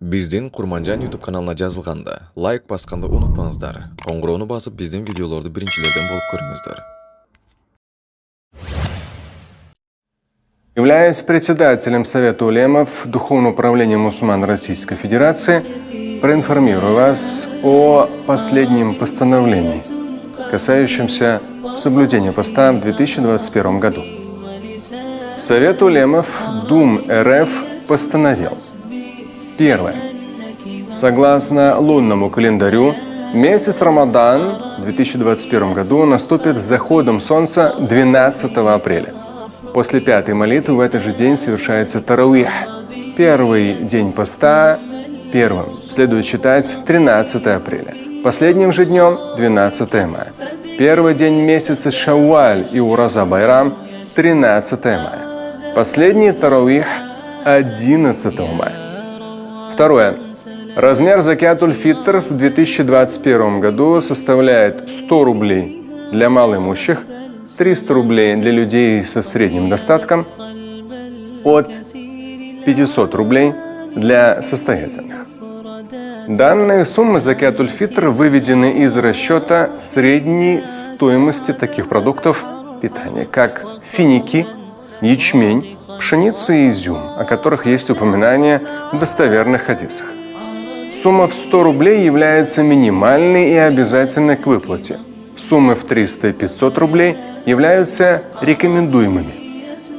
Биздин Курманжан YouTube каналына жазылганда лайк басканды унутпаңыздар. Коңгуроону басып биздин видеолорду биринчилерден болуп көрүңүздөр. Являясь председателем Совета улемов Духовного управления мусульман Российской Федерации, проинформирую вас о последнем постановлении, касающемся соблюдения поста в 2021 году. Совет улемов ДУМ РФ постановил: первое. Согласно лунному календарю, месяц Рамадан в 2021 году наступит с заходом солнца 12 апреля. После пятой молитвы в этот же день совершается Тарауих. Первый день поста первым следует считать 13 апреля. Последним же днем 12 мая. Первый день месяца Шавваль и Ураза Байрам 13 мая. Последний Тарауих 11 мая. Второе. Размер закят-уль-фитр в 2021 году составляет 100 рублей для малоимущих, 300 рублей для людей со средним достатком, от 500 рублей для состоятельных. Данные суммы закят-уль-фитр выведены из расчета средней стоимости таких продуктов питания, как финики, ячмень, пшеница и изюм, о которых есть упоминание в достоверных хадисах. Сумма в 100 рублей является минимальной и обязательной к выплате. Суммы в 300 и 500 рублей являются рекомендуемыми.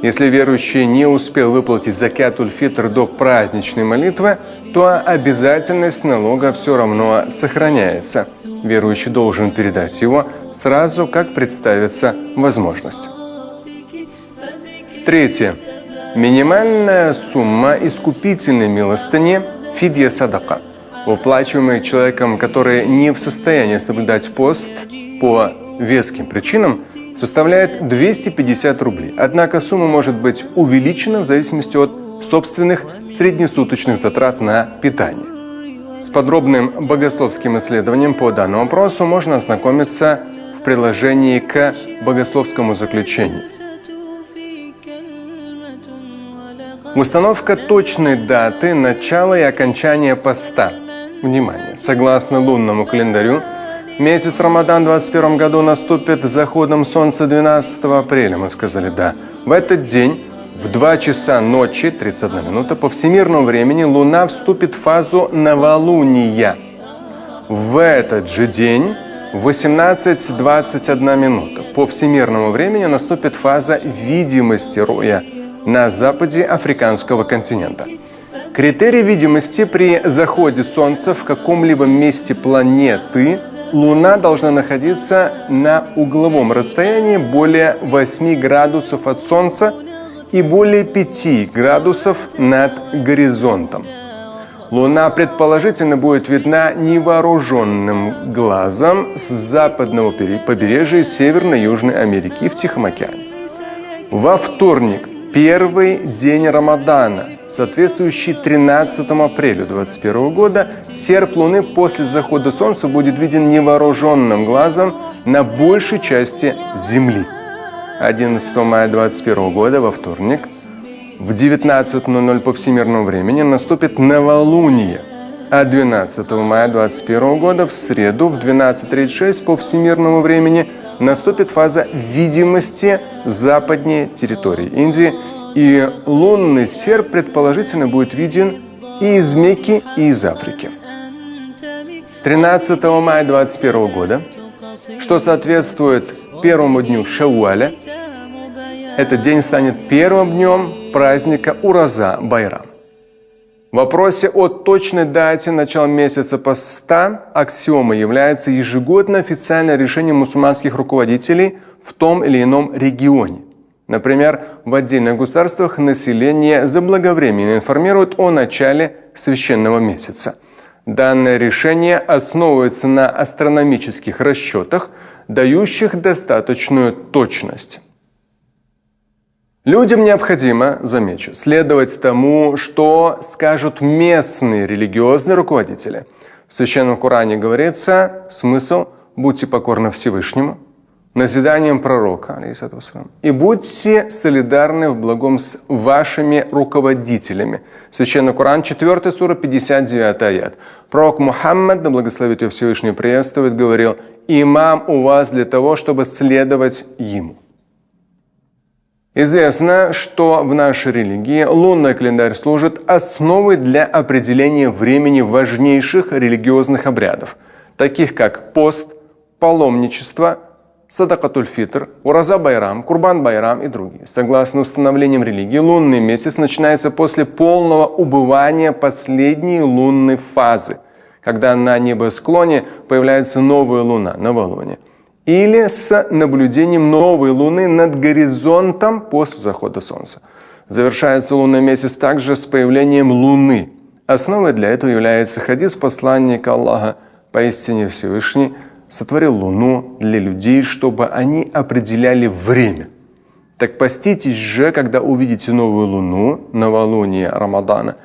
Если верующий не успел выплатить закят-уль-фитр до праздничной молитвы, то обязательность налога все равно сохраняется. Верующий должен передать его сразу, как представится возможность. Третье. Минимальная сумма искупительной милостыни – фидья садака, выплачиваемая человеком, который не в состоянии соблюдать пост по веским причинам, составляет 250 рублей. Однако сумма может быть увеличена в зависимости от собственных среднесуточных затрат на питание. С подробным богословским исследованием по данному вопросу можно ознакомиться в приложении к богословскому заключению. Установка точной даты начала и окончания поста. Внимание! Согласно лунному календарю, месяц Рамадан в 2021 году наступит с заходом солнца 12 апреля, мы сказали да. В этот день в 2 часа ночи, 31 минута, по всемирному времени Луна вступит в фазу новолуния. В этот же день в 18:21 минута по всемирному времени наступит фаза видимости роя на западе африканского континента. Критерий видимости: при заходе Солнца в каком-либо месте планеты Луна должна находиться на угловом расстоянии более 8 градусов от Солнца и более 5 градусов над горизонтом. Луна предположительно будет видна невооруженным глазом с западного побережья Северной и Южной Америки в Тихом океане. Во вторник, первый день Рамадана, соответствующий 13 апреля 2021 года, серп Луны после захода Солнца будет виден невооруженным глазом на большей части Земли. 11 мая 2021 года, во вторник, в 19:00 по всемирному времени наступит новолуние, а 12 мая 2021 года, в среду, в 12:36 по всемирному времени наступит фаза видимости западней территории Индии, и лунный серп предположительно будет виден и из Мекки, и из Африки. 13 мая 2021 года, что соответствует первому дню Шавваля, этот день станет первым днем праздника Ураза Байрам. В вопросе о точной дате начала месяца поста аксиомой является ежегодное официальное решение мусульманских руководителей в том или ином регионе. Например, в отдельных государствах население заблаговременно информирует о начале священного месяца. Данное решение основывается на астрономических расчетах, дающих достаточную точность. Людям необходимо, замечу, следовать тому, что скажут местные религиозные руководители. В Священном Коране говорится смысл: «Будьте покорны Всевышнему». назиданием пророка, алейхиссалям, и будьте солидарны в благом с вашими руководителями. Священный Коран, 4 сура, 59 аят. Пророк Мухаммад, да благословит его Всевышний, приветствует, говорил: «Имам у вас для того, чтобы следовать ему». Известно, что в нашей религии лунный календарь служит основой для определения времени важнейших религиозных обрядов, таких как пост, паломничество, Садакатуль-Фитр, Ураза-Байрам, Курбан-Байрам и другие. Согласно установлениям религии, лунный месяц начинается после полного убывания последней лунной фазы, когда на небосклоне появляется новая луна, новолуние, или с наблюдением новой луны над горизонтом после захода солнца. Завершается лунный месяц также с появлением луны. Основой для этого является хадис посланника Аллаха: «Поистине Всевышний сотворил луну для людей, чтобы они определяли время». Так поститесь же, когда увидите новую луну, новолуние Рамадана,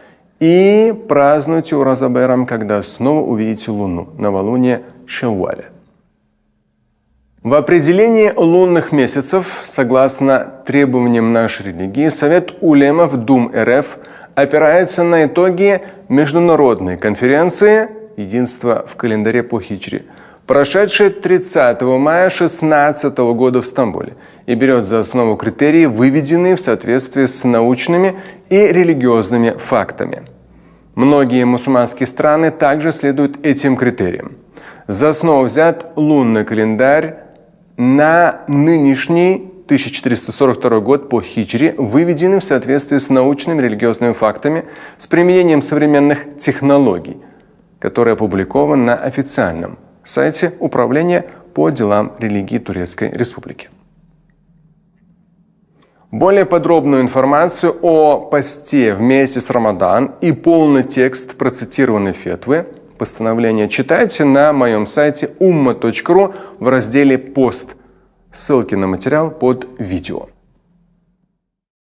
и празднуйте Ураза Байрам, когда снова увидите луну, новолуние Шавваля. В определении лунных месяцев, согласно требованиям нашей религии, Совет улемов Дум РФ опирается на итоги международной конференции «Единство в календаре по хиджре», прошедшей 30 мая 2016 года в Стамбуле, и берет за основу критерии, выведенные в соответствии с научными и религиозными фактами. Многие мусульманские страны также следуют этим критериям. За основу взят лунный календарь на нынешний 1442 год по хиджре, выведенный в соответствии с научными религиозными фактами с применением современных технологий, который опубликован на официальном сайте Управления по делам религии Турецкой Республики. Более подробную информацию о посте в месяц Рамадан и полный текст процитированной фетвы, постановления, читайте на моем сайте umma.ru в разделе «Пост». Ссылки на материал под видео.